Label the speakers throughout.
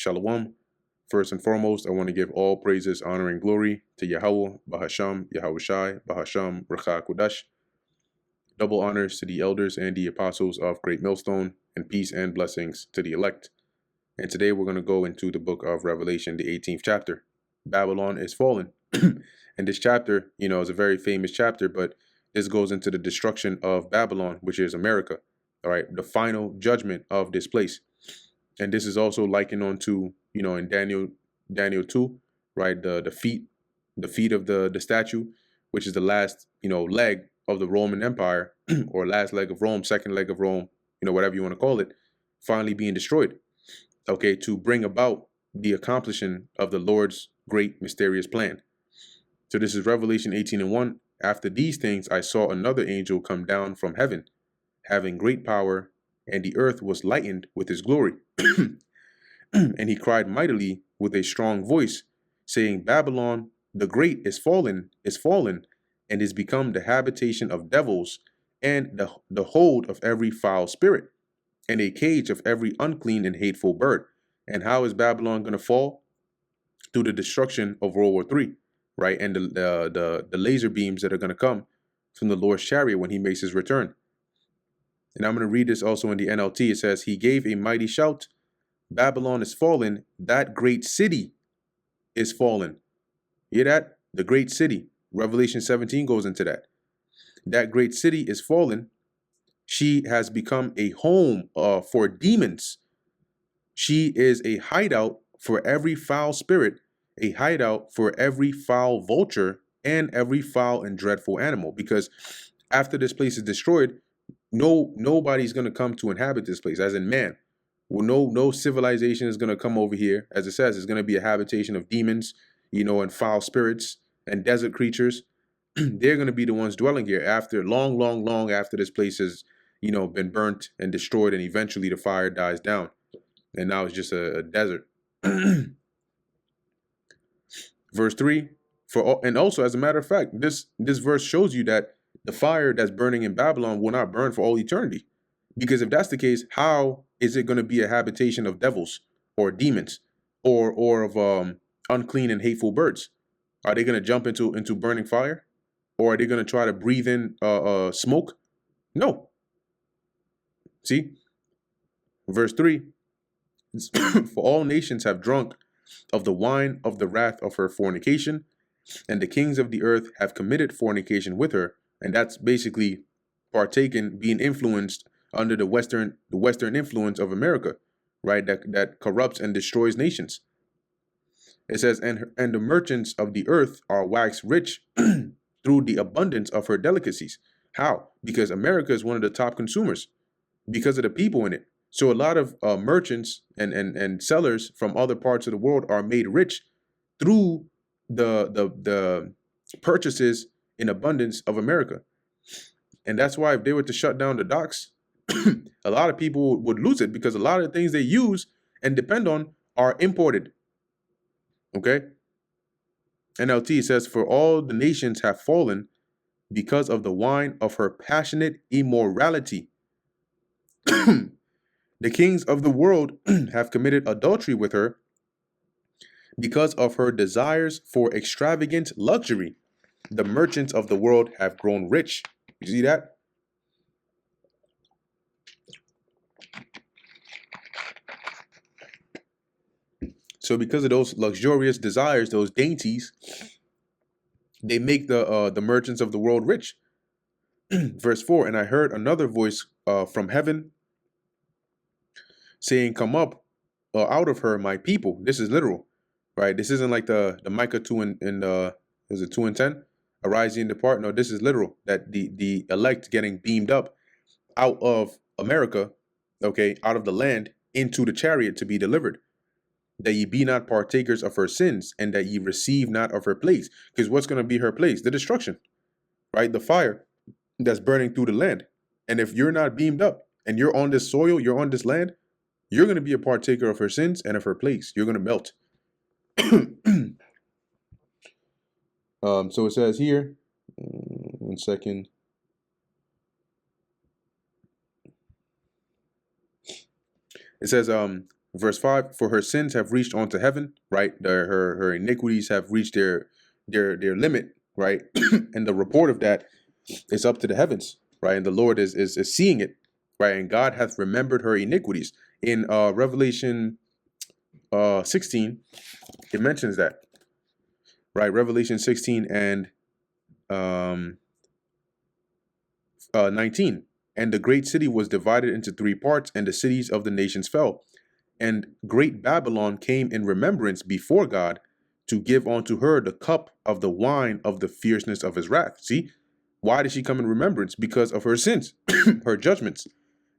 Speaker 1: Shalom. First and foremost, I want to give all praises, honor, and glory to Yahweh, Bahasham, Yahushai, Bahasham, Racha Kudash. Double honors to the elders and the apostles of Great Millstone, and peace and blessings to the elect. And today we're going to go into the book of Revelation, the 18th chapter. Babylon is fallen. And this chapter, is a very famous chapter, but this goes into the destruction of Babylon, which is America. All right, the final judgment of this place. And this is also likened on to, in Daniel 2, right? The feet of the statue, which is the last, leg of the Roman Empire, or last leg of Rome, second leg of Rome, whatever you want to call it, finally being destroyed. Okay, to bring about the accomplishing of the Lord's great mysterious plan. So this is Revelation 18:1. After these things, I saw another angel come down from heaven, having great power, and the earth was lightened with his glory. And he cried mightily with a strong voice, saying, Babylon the great is fallen, and is become the habitation of devils, and the hold of every foul spirit, and a cage of every unclean and hateful bird. And how is Babylon going to fall? Through the destruction of World War III, right? And the laser beams that are going to come from the Lord's chariot when he makes his return. And I'm going to read this also in the NLT. It says, he gave a mighty shout, Babylon is fallen, that great city is fallen. Hear that? The great city. Revelation 17 goes into that. That great city is fallen. She has become a home for demons. She is a hideout for every foul spirit, a hideout for every foul vulture, and every foul and dreadful animal. Because after this place is destroyed, nobody's going to come to inhabit this place, as in man. Well, no civilization is going to come over here. As it says, it's going to be a habitation of demons, and foul spirits and desert creatures. They're going to be the ones dwelling here after long after this place has, been burnt and destroyed, and eventually the fire dies down. And now it's just a desert. Verse 3, and also, as a matter of fact, this verse shows you that the fire that's burning in Babylon will not burn for all eternity. Because if that's the case, how is it going to be a habitation of devils or demons or of unclean and hateful birds? Are they going to jump into burning fire? Or are they going to try to breathe in smoke? No. See? Verse 3, for all nations have drunk of the wine of the wrath of her fornication, and the kings of the earth have committed fornication with her. And that's basically being influenced under the Western influence of America, right? That corrupts and destroys nations. It says, and the merchants of the earth are waxed rich through the abundance of her delicacies. How? Because America is one of the top consumers because of the people in it. So a lot of merchants and sellers from other parts of the world are made rich through the purchases in abundance of America. And that's why if they were to shut down the docks, a lot of people would lose it, because a lot of the things they use and depend on are imported. Okay? NLT says, for all the nations have fallen because of the wine of her passionate immorality. The kings of the world have committed adultery with her because of her desires for extravagant luxury. The merchants of the world have grown rich. You see that? So because of those luxurious desires, those dainties, they make the merchants of the world rich. Verse 4, and I heard another voice from heaven saying, come up out of her, my people. This is literal, right? This isn't like the Micah 2 and is it 2 and 10? Arise and depart. No, this is literal, that the elect getting beamed up out of America, okay, out of the land into the chariot to be delivered. That ye be not partakers of her sins, and that ye receive not of her place. Because what's going to be her place? The destruction, right? The fire that's burning through the land. And if you're not beamed up and you're on this soil, you're on this land, you're going to be a partaker of her sins and of her place. You're going to melt. So it says here, 1 second. It says, Verse 5, for her sins have reached onto heaven, right? Her iniquities have reached their limit, right? And the report of that is up to the heavens, right? And the Lord is seeing it, right? And God hath remembered her iniquities. In Revelation 16, it mentions that, right? Revelation 16 and 19. And the great city was divided into three parts, and the cities of the nations fell. And great Babylon came in remembrance before God to give unto her the cup of the wine of the fierceness of his wrath. See, why did she come in remembrance? Because of her sins, her judgments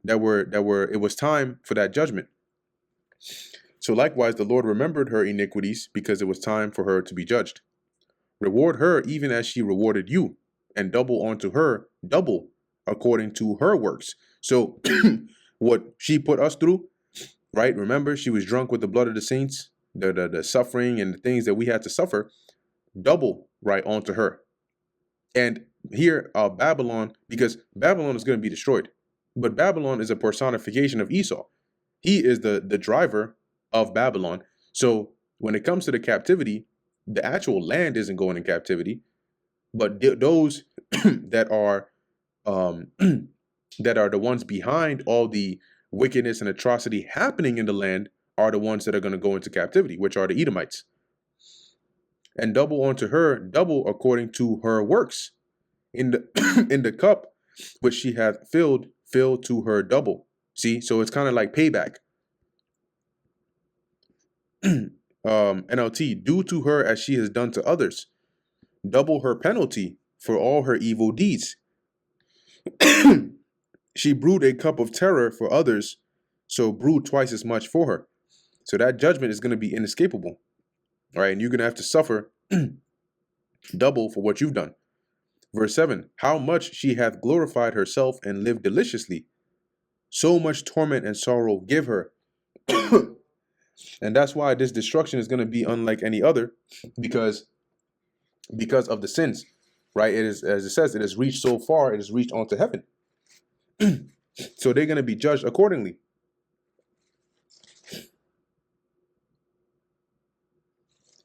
Speaker 1: that were, it was time for that judgment. So likewise, the Lord remembered her iniquities because it was time for her to be judged. Reward her even as she rewarded you, and double unto her double according to her works. So what she put us through, right? Remember, she was drunk with the blood of the saints, the suffering and the things that we had to suffer, double right onto her. And here, Babylon, because Babylon is going to be destroyed, but Babylon is a personification of Esau. He is the driver of Babylon. So when it comes to the captivity, the actual land isn't going in captivity, but those that are that are the ones behind all the wickedness and atrocity happening in the land are the ones that are going to go into captivity, which are the Edomites. And double unto her, double according to her works. In the in the cup which she hath filled to her double. See, so it's kind of like payback. NLT, do to her as she has done to others. Double her penalty for all her evil deeds. She brewed a cup of terror for others, so brew twice as much for her. So that judgment is going to be inescapable, right? And you're going to have to suffer double for what you've done. Verse 7, how much she hath glorified herself and lived deliciously, so much torment and sorrow give her. And that's why this destruction is going to be unlike any other, because of the sins, right? It is, as it says, it has reached so far, it has reached onto heaven. So they're going to be judged accordingly.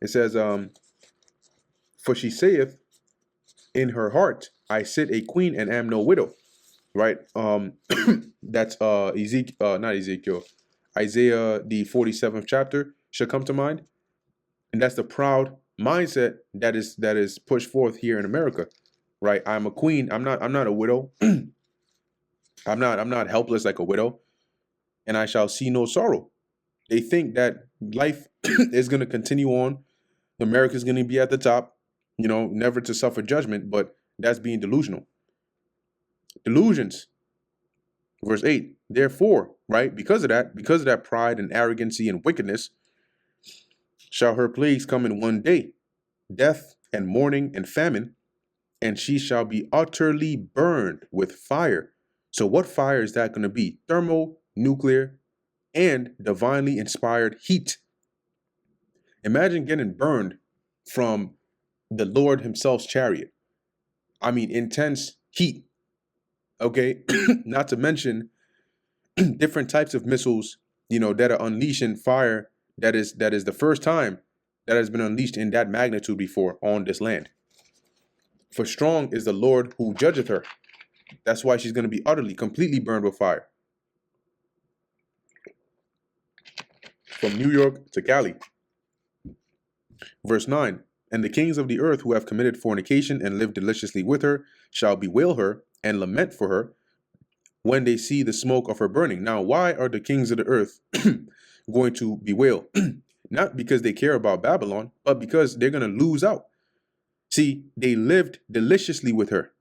Speaker 1: It says, for she saith in her heart, I sit a queen and am no widow. Right? That's Ezekiel, not Ezekiel, Isaiah, the 47th chapter should come to mind. And that's the proud mindset that is pushed forth here in America. Right? I'm a queen. I'm not a widow. I'm not helpless like a widow, and I shall see no sorrow. They think that life is going to continue on. America's going to be at the top, never to suffer judgment, but that's being delusional. Delusions. Verse 8, therefore, right, because of that pride and arrogancy and wickedness, shall her plagues come in one day, death and mourning and famine, and she shall be utterly burned with fire. So what fire is that going to be? Thermonuclear and divinely inspired heat. Imagine getting burned from the Lord himself's chariot. I mean, intense heat. Okay, not to mention different types of missiles, that are unleashing fire that is the first time that has been unleashed in that magnitude before on this land. For strong is the Lord who judgeth her. That's why she's going to be utterly, completely burned with fire. From New York to Cali. Verse 9, and the kings of the earth who have committed fornication and lived deliciously with her shall bewail her and lament for her when they see the smoke of her burning. Now, why are the kings of the earth going to bewail? Not because they care about Babylon, but because they're going to lose out. See, they lived deliciously with her,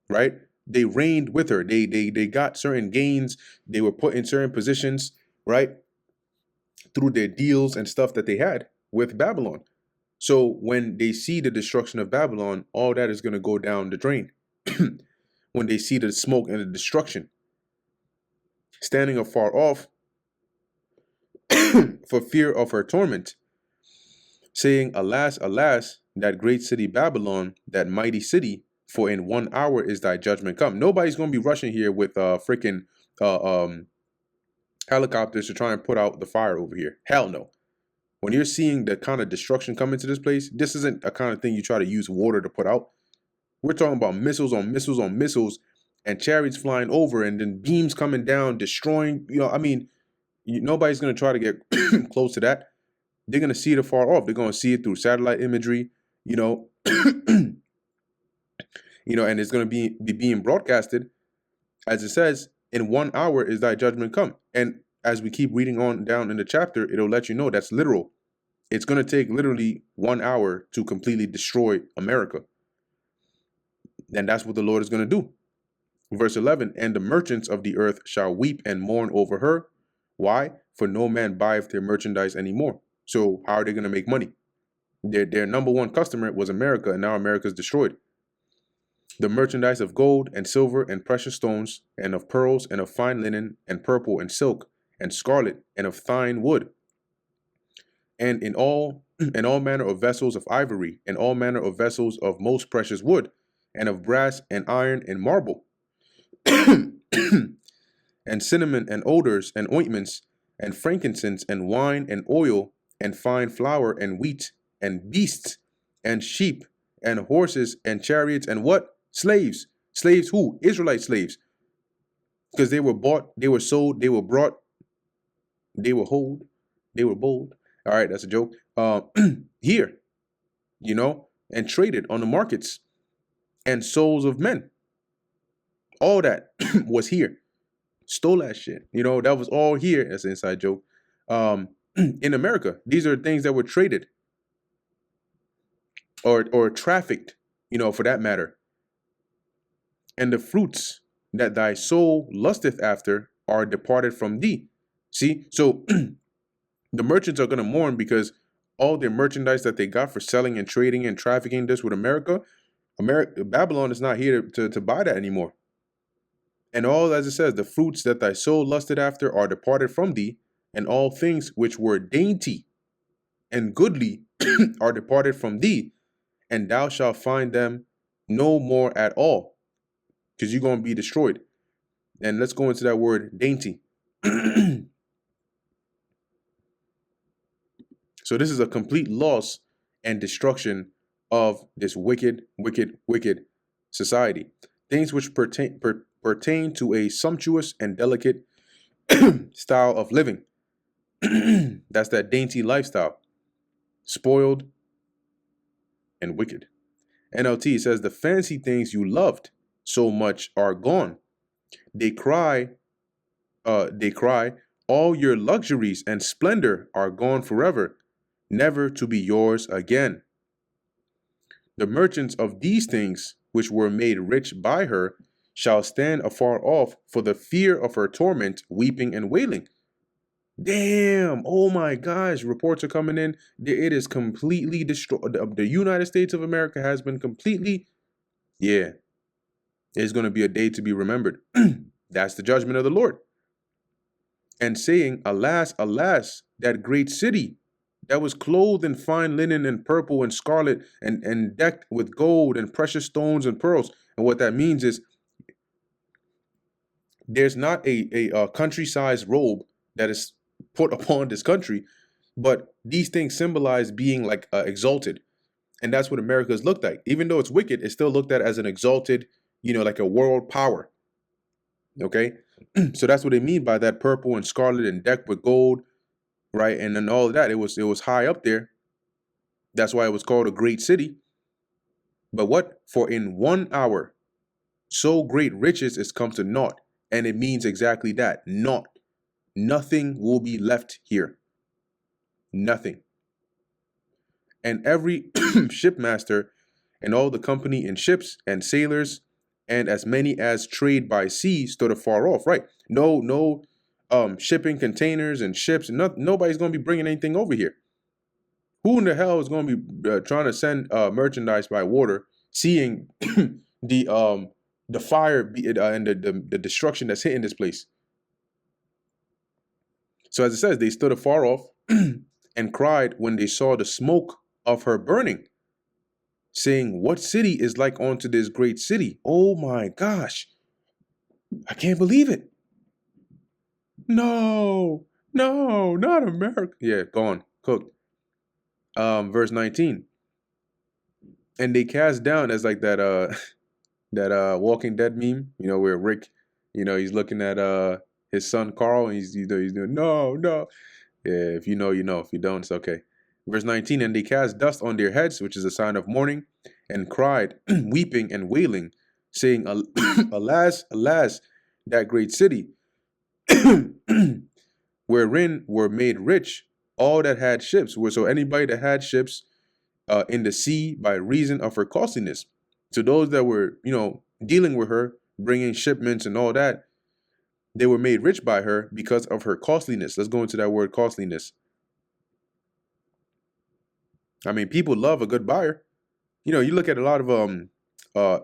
Speaker 1: right? They reigned with her. They got certain gains. They were put in certain positions, right? Through their deals and stuff that they had with Babylon. So when they see the destruction of Babylon, all that is going to go down the drain. When they see the smoke and the destruction. Standing afar off for fear of her torment, saying, alas, alas, that great city Babylon, that mighty city, for in 1 hour is thy judgment come. Nobody's going to be rushing here with freaking helicopters to try and put out the fire over here. Hell no. When you're seeing the kind of destruction come into this place, this isn't a kind of thing you try to use water to put out. We're talking about missiles on missiles on missiles and chariots flying over and then beams coming down, destroying, I mean, nobody's going to try to get close to that. They're going to see it afar off. They're going to see it through satellite imagery, and it's going to be being broadcasted. As it says, in 1 hour is thy judgment come. And as we keep reading on down in the chapter, it'll let you know that's literal. It's going to take literally 1 hour to completely destroy America. And that's what the Lord is going to do. Verse 11, and the merchants of the earth shall weep and mourn over her. Why? For no man buyeth their merchandise anymore. So how are they going to make money? Their number one customer was America, and now America is destroyed. The merchandise of gold and silver and precious stones, and of pearls and of fine linen and purple and silk and scarlet and of fine wood, and in all manner of vessels of ivory, and all manner of vessels of most precious wood, and of brass and iron and marble, and cinnamon and odors and ointments, and frankincense and wine and oil, and fine flour and wheat, and beasts and sheep and horses and chariots, and what? Slaves. Slaves who? Israelite slaves. Because they were bought, they were sold, they were brought, they were hold, they were bold. All right, that's a joke. Here, and traded on the markets, and souls of men. All that was here. Stole that shit. That was all here. That's an inside joke. In America, these are things that were traded or trafficked, for that matter. And the fruits that thy soul lusteth after are departed from thee. See, so the merchants are going to mourn because all their merchandise that they got for selling and trading and trafficking this with America, Babylon is not here to buy that anymore. And all, as it says, the fruits that thy soul lusted after are departed from thee, and all things which were dainty and goodly are departed from thee, and thou shalt find them no more at all, because you're going to be destroyed. And let's go into that word dainty. So this is a complete loss and destruction of this wicked, wicked, wicked society. Things which pertain to a sumptuous and delicate style of living. That's that dainty lifestyle. Spoiled and wicked. NLT says the fancy things you loved so much are gone. They cry, all your luxuries and splendor are gone forever, never to be yours again. The merchants of these things, which were made rich by her, shall stand afar off for the fear of her torment, weeping and wailing. Damn, oh my gosh, reports are coming in. It is completely destroyed. The United States of America has been completely, it's going to be a day to be remembered. That's the judgment of the Lord. And saying, alas, alas, that great city that was clothed in fine linen and purple and scarlet and decked with gold and precious stones and pearls. And what that means is there's not a country-sized robe that is put upon this country, but these things symbolize being like exalted. And that's what America has looked like. Even though it's wicked, it's still looked at as an exalted, like a world power. Okay? So that's what they mean by that purple and scarlet and decked with gold, right? And then all of that, it was high up there. That's why it was called a great city. But what? For in 1 hour, so great riches is come to naught. And it means exactly that, naught. Nothing will be left here. Nothing. And every shipmaster and all the company in ships and sailors and as many as trade by sea stood afar off, right? No shipping containers and ships. Nobody's going to be bringing anything over here. Who in the hell is going to be trying to send merchandise by water, seeing the fire and the destruction that's hitting this place? So as it says, they stood afar off and cried when they saw the smoke of her burning, saying, what city is like unto this great city? Oh my gosh. I can't believe it. No, no, not America. Yeah, gone, cooked. Verse 19. And they cast down as like that that Walking Dead meme, where Rick, he's looking at his son Carl and he's doing no, no. Yeah, if you know, you know. If you don't, it's okay. Verse 19, and they cast dust on their heads, which is a sign of mourning, and cried, weeping and wailing, saying, Alas, alas, that great city, wherein were made rich all that had ships. So anybody that had ships in the sea by reason of her costliness. So those that were, dealing with her, bringing shipments and all that, they were made rich by her because of her costliness. Let's go into that word costliness. I mean, people love a good buyer. You look at a lot of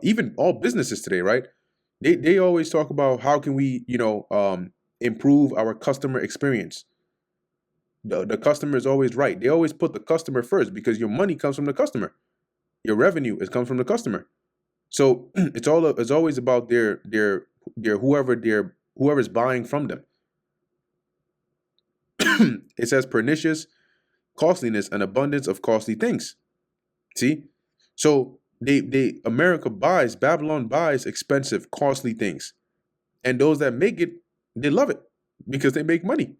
Speaker 1: even all businesses today, right? They always talk about how can we, improve our customer experience. The customer is always right. They always put the customer first because your money comes from the customer. Your revenue comes from the customer. So it's always about their whoever's buying from them. It says pernicious, costliness, and abundance of costly things. See? So Babylon buys expensive, costly things. And those that make it, they love it because they make money.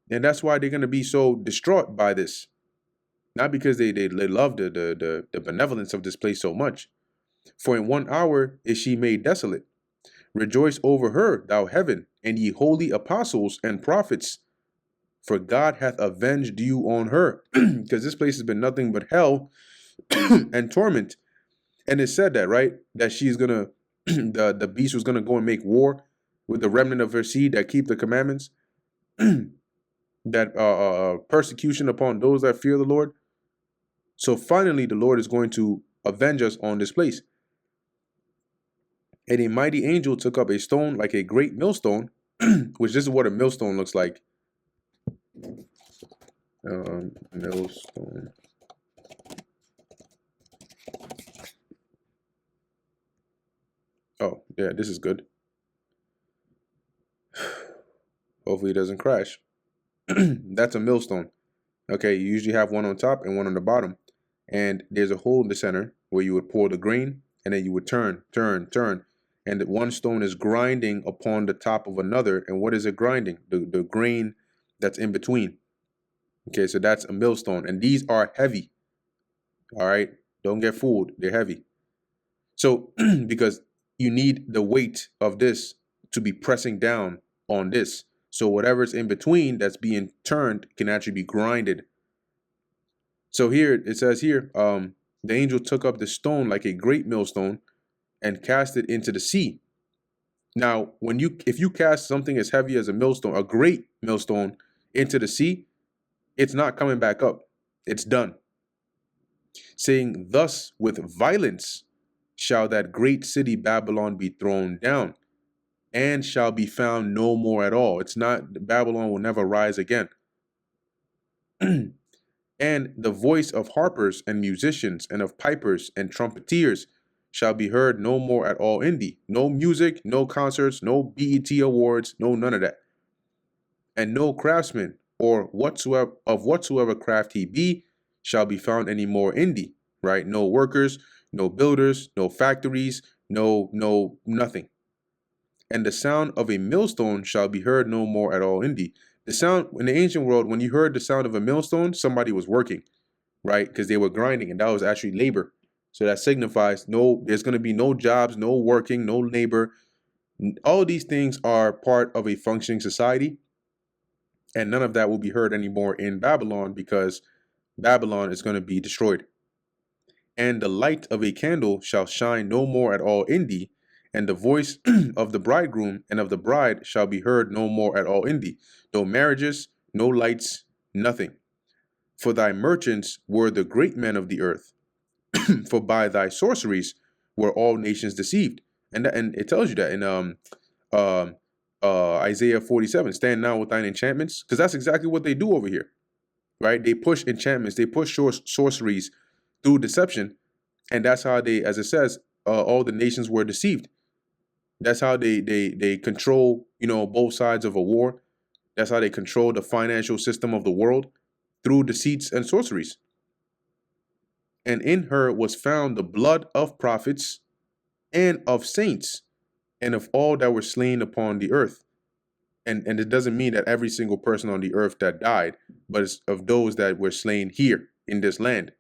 Speaker 1: And that's why they're going to be so distraught by this. Not because they love the benevolence of this place so much. For in 1 hour is she made desolate. Rejoice over her, thou heaven, and ye holy apostles and prophets. For God hath avenged you on her. Because this place has been nothing but hell and torment. And it said that, right? That she's going to, the beast was going to go and make war with the remnant of her seed that keep the commandments. That persecution upon those that fear the Lord. So finally, the Lord is going to avenge us on this place. And a mighty angel took up a stone like a great millstone, which this is what a millstone looks like. Millstone. Oh, yeah, this is good. Hopefully it doesn't crash. That's a millstone. Okay, you usually have one on top and one on the bottom. And there's a hole in the center where you would pour the grain, and then you would turn. And one stone is grinding upon the top of another. And what is it grinding? The grain that's in between. Okay, so that's a millstone. And these are heavy. All right, don't get fooled. They're heavy. So because you need the weight of this to be pressing down on this. So whatever's in between that's being turned can actually be grinded. So here it says here, the angel took up the stone like a great millstone and cast it into the sea. Now, if you cast something as heavy as a millstone, a great millstone, into the sea, it's not coming back up. It's done. Saying, thus with violence shall that great city Babylon be thrown down, and shall be found no more at all. It's not, Babylon will never rise again. And the voice of harpers and musicians and of pipers and trumpeters shall be heard no more at all in thee. No music, no concerts, no BET awards, no none of that. And no craftsman or whatsoever craft he be shall be found any more in thee. Right? No workers, no builders, no factories, no nothing. And the sound of a millstone shall be heard no more at all in thee. The sound in the ancient world, when you heard the sound of a millstone, somebody was working, right? Because they were grinding, and that was actually labor. So that signifies there's going to be no jobs, no working, no labor. All of these things are part of a functioning society, and none of that will be heard anymore in Babylon because Babylon is going to be destroyed. And the light of a candle shall shine no more at all in thee, and the voice of the bridegroom and of the bride shall be heard no more at all in thee. No marriages, no lights, nothing. For thy merchants were the great men of the earth, for by thy sorceries were all nations deceived. And it tells you that in Isaiah 47, stand now with thine enchantments, because that's exactly what they do over here, right? They push enchantments, they push sorceries through deception, and that's how they, as it says, all the nations were deceived. That's how they control, both sides of a war. That's how they control the financial system of the world, through deceits and sorceries. And in her was found the blood of prophets and of saints and of all that were slain upon the earth. And it doesn't mean that every single person on the earth that died, but it's of those that were slain here in this land.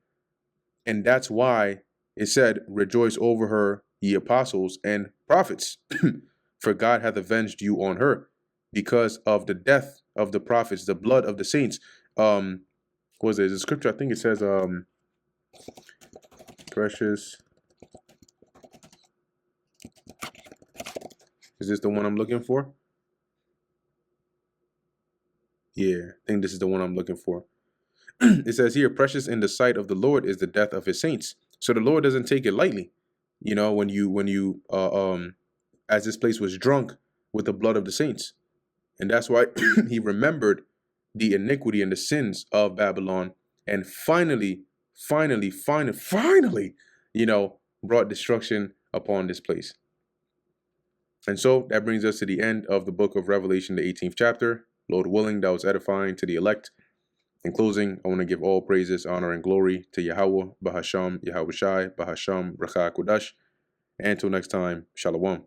Speaker 1: And that's why it said, rejoice over her, ye apostles and prophets, for God hath avenged you on her, because of the death of the prophets, the blood of the saints. What was it? The scripture, I think it says, precious. Is this the one I'm looking for? Yeah, I think this is the one I'm looking for. It says here, precious in the sight of the Lord is the death of his saints. So the Lord doesn't take it lightly. You know, when you as this place was drunk with the blood of the saints. And that's why he remembered the iniquity and the sins of Babylon, and finally, you know, brought destruction upon this place. And so that brings us to the end of the book of Revelation, the 18th chapter. Lord willing, that was edifying to the elect. In closing, I want to give all praises, honor, and glory to Yahweh, Bahasham, Yahushai, Bahasham, Rakha Kodash. And until next time, Shalom.